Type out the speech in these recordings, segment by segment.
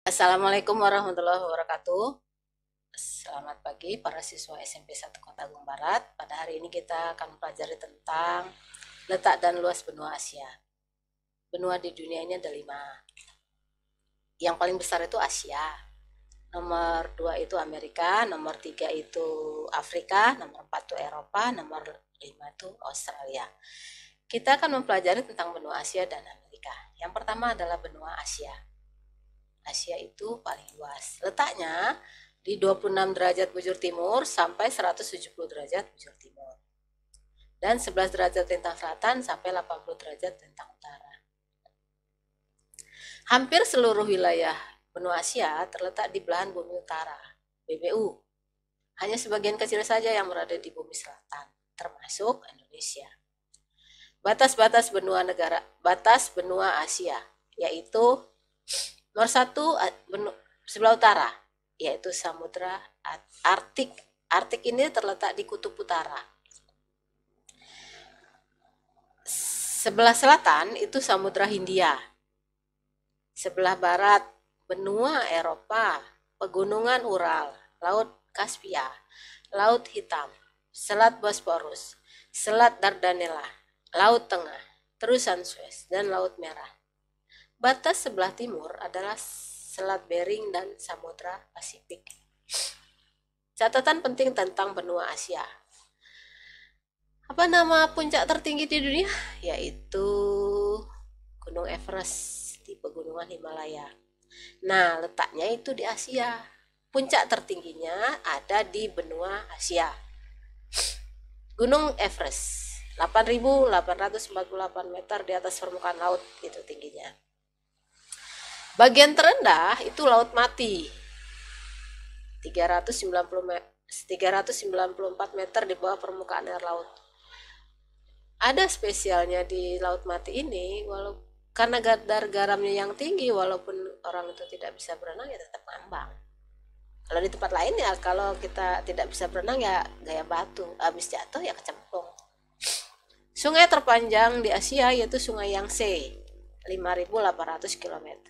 Assalamualaikum warahmatullahi wabarakatuh. Selamat pagi para siswa SMP 1 Kota Agung Barat. Pada hari ini kita akan mempelajari tentang letak dan luas benua Asia. Benua di dunia ini ada 5. Yang paling besar itu Asia. Nomor 2 itu Amerika, nomor 3 itu Afrika, nomor 4 itu Eropa, nomor 5 itu Australia. Kita akan mempelajari tentang benua Asia dan Amerika. Yang pertama adalah benua Asia. Asia itu paling luas. Letaknya di 26 derajat bujur timur sampai 170 derajat bujur timur. Dan 11 derajat lintang selatan sampai 80 derajat lintang utara. Hampir seluruh wilayah benua Asia terletak di belahan bumi utara, BBU. Hanya sebagian kecil saja yang berada di bumi selatan, termasuk Indonesia. Batas benua Asia, yaitu nomor 1 sebelah utara, yaitu Samudra Arktik. Arktik ini terletak di kutub utara. Sebelah selatan itu Samudra Hindia. Sebelah barat benua Eropa, pegunungan Ural, Laut Kaspia, Laut Hitam, Selat Bosporus, Selat Dardanella, Laut Tengah, terusan Suez, dan Laut Merah. Batas sebelah timur adalah Selat Bering dan Samudra Pasifik. Catatan penting tentang benua Asia. Apa nama puncak tertinggi di dunia? Yaitu Gunung Everest di pegunungan Himalaya. Nah, letaknya itu di Asia. Puncak tertingginya ada di benua Asia. Gunung Everest, 8.848 meter di atas permukaan laut, itu tingginya. Bagian terendah itu Laut Mati, 394 meter di bawah permukaan air laut. Ada spesialnya di Laut Mati ini, karena kadar garamnya yang tinggi, walaupun orang itu tidak bisa berenang ya tetap ngambang. Kalau di tempat lain ya, kalau kita tidak bisa berenang ya gaya batu, habis jatuh ya kecemplung. Sungai terpanjang di Asia yaitu Sungai Yangtze, 5.800 km.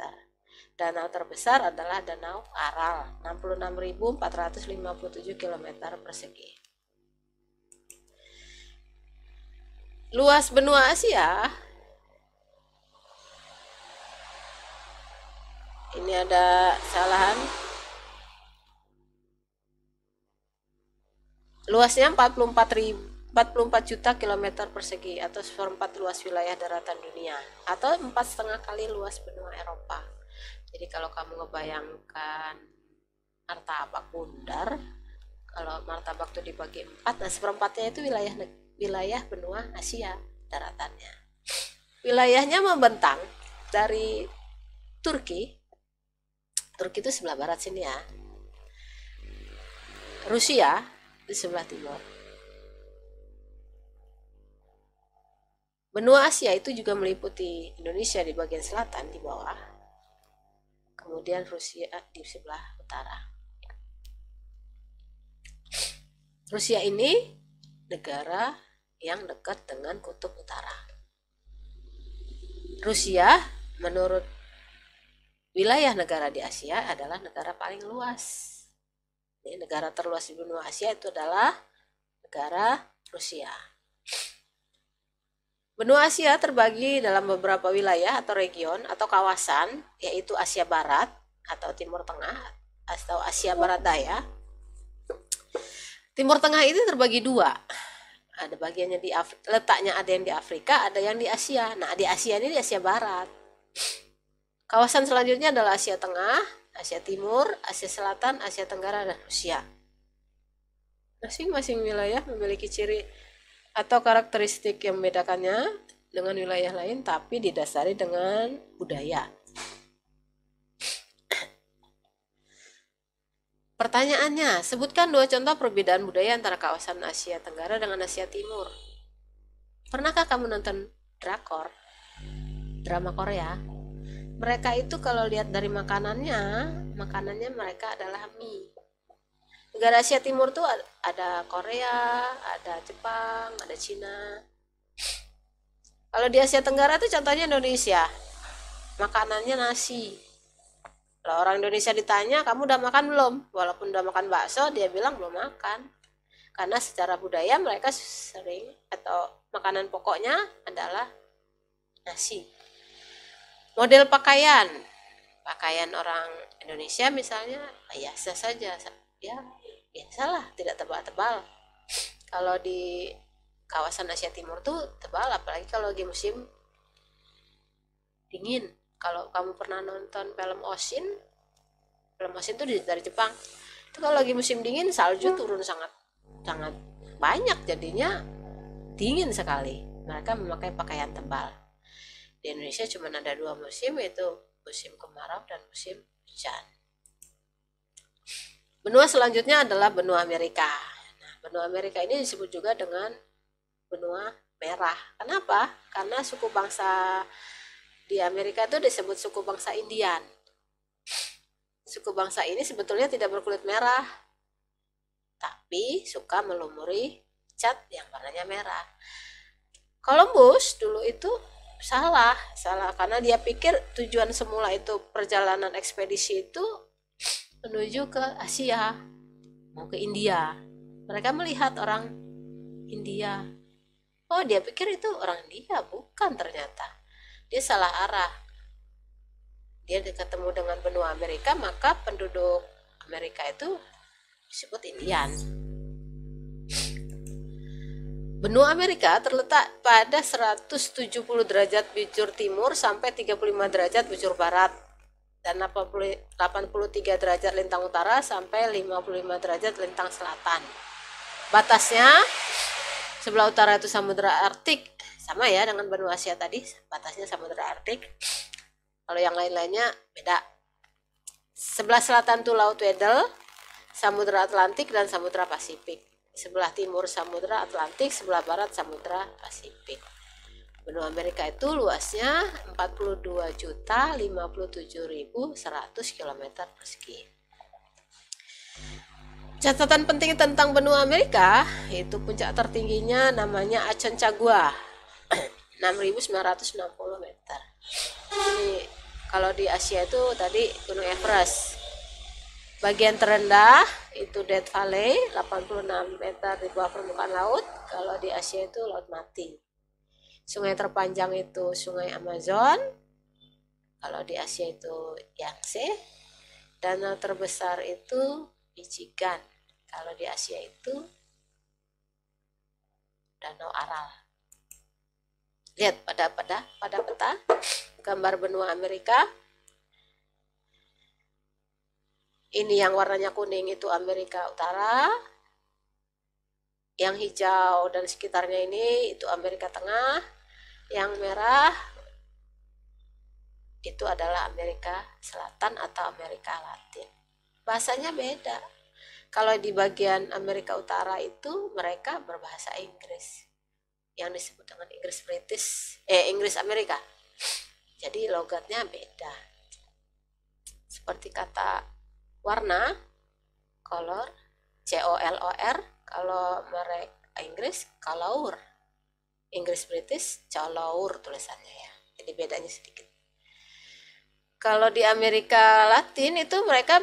Danau terbesar adalah Danau Aral, 66.457 km persegi. Luas benua Asia, ini ada kesalahan. Luasnya 44 juta kilometer persegi atau seperempat luas wilayah daratan dunia atau 4,5 kali luas benua Eropa. Jadi kalau kamu ngebayangkan martabak bundar, kalau martabak itu dibagi 4, nah seperempatnya itu wilayah benua Asia daratannya. Wilayahnya membentang dari Turki itu sebelah barat sini ya, Rusia di sebelah timur. Benua Asia itu juga meliputi Indonesia di bagian selatan di bawah, kemudian Rusia di sebelah utara. Rusia ini negara yang dekat dengan kutub utara. Rusia menurut wilayah negara di Asia adalah negara paling luas. Jadi negara terluas di benua Asia itu adalah negara Rusia. Benua Asia terbagi dalam beberapa wilayah atau region atau kawasan, yaitu Asia Barat atau Timur Tengah atau Asia Barat Daya. Timur Tengah ini terbagi 2. Ada bagiannya di letaknya ada yang di Afrika, ada yang di Asia. Nah, di Asia ini di Asia Barat. Kawasan selanjutnya adalah Asia Tengah, Asia Timur, Asia Selatan, Asia Tenggara, dan Rusia. Masing-masing wilayah memiliki ciri atau karakteristik yang membedakannya dengan wilayah lain, tapi didasari dengan budaya. Pertanyaannya, sebutkan 2 contoh perbedaan budaya antara kawasan Asia Tenggara dengan Asia Timur. Pernahkah kamu nonton drakor? Drama Korea? Mereka itu kalau lihat dari makanannya mereka adalah mie. Negara Asia Timur tuh ada Korea, ada Jepang, ada Cina. Kalau di Asia Tenggara tuh contohnya Indonesia, makanannya nasi. Kalau orang Indonesia ditanya, kamu udah makan belum? Walaupun udah makan bakso, dia bilang belum makan. Karena secara budaya mereka sering, atau makanan pokoknya adalah nasi. Model pakaian. Pakaian orang Indonesia misalnya biasa saja. Ya, biasalah, tidak tebal-tebal. Kalau di kawasan Asia Timur tuh tebal, apalagi kalau lagi musim dingin. Kalau kamu pernah nonton film Oshin tuh dari Jepang. Itu kalau lagi musim dingin salju turun sangat sangat banyak, jadinya dingin sekali. Mereka memakai pakaian tebal. Di Indonesia cuma ada 2 musim, yaitu musim kemarau dan musim hujan. Benua selanjutnya adalah benua Amerika. Nah, benua Amerika ini disebut juga dengan benua merah. Kenapa? Karena suku bangsa di Amerika itu disebut suku bangsa Indian. Suku bangsa ini sebetulnya tidak berkulit merah, tapi suka melumuri cat yang warnanya merah. Columbus dulu itu salah karena dia pikir tujuan semula itu perjalanan ekspedisi itu menuju ke Asia, mau ke India. Mereka melihat orang India. Oh, dia pikir itu orang India, bukan ternyata. Dia salah arah. Dia ketemu dengan benua Amerika, maka penduduk Amerika itu disebut Indian. Benua Amerika terletak pada 170 derajat bujur timur sampai 35 derajat bujur barat dan 83 derajat lintang utara sampai 55 derajat lintang selatan. Batasnya sebelah utara itu Samudra Arktik, sama ya dengan benua Asia tadi, batasnya Samudra Arktik. Kalau yang lain-lainnya beda. Sebelah selatan itu Laut Weddell, Samudra Atlantik dan Samudra Pasifik. Sebelah timur Samudra Atlantik, sebelah barat Samudra Pasifik. Benua Amerika itu luasnya 42.057.100 km persegi. Catatan penting tentang benua Amerika, itu puncak tertingginya namanya Aconcagua, 6.960 meter. Ini kalau di Asia itu tadi Gunung Everest. Bagian terendah itu Death Valley, 86 meter di bawah permukaan laut. Kalau di Asia itu Laut Mati. Sungai terpanjang itu Sungai Amazon. Kalau di Asia itu Yangtze. Danau terbesar itu Michigan. Kalau di Asia itu Danau Aral. Lihat pada peta gambar benua Amerika. Ini yang warnanya kuning itu Amerika Utara. Yang hijau dan sekitarnya ini itu Amerika Tengah. Yang merah itu adalah Amerika Selatan atau Amerika Latin. Bahasanya beda. Kalau di bagian Amerika Utara itu mereka berbahasa Inggris, yang disebut dengan Inggris Amerika. Jadi logatnya beda. Seperti kata warna, color, COLOR. Kalau mereka Inggris, color. Inggris British, colour tulisannya ya. Jadi bedanya sedikit. Kalau di Amerika Latin itu mereka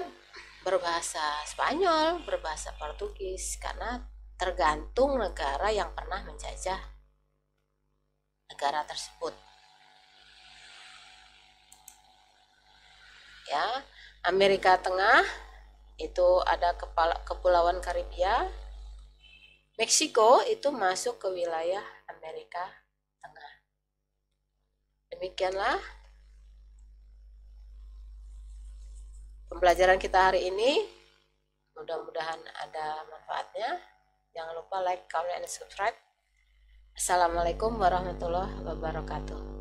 berbahasa Spanyol, berbahasa Portugis, karena tergantung negara yang pernah menjajah negara tersebut. Ya, Amerika Tengah itu ada kepulauan Karibia. Meksiko itu masuk ke wilayah Amerika Tengah. Demikianlah pembelajaran kita hari ini. Mudah-mudahan ada manfaatnya. Jangan lupa like, comment, dan subscribe. Assalamualaikum warahmatullahi wabarakatuh.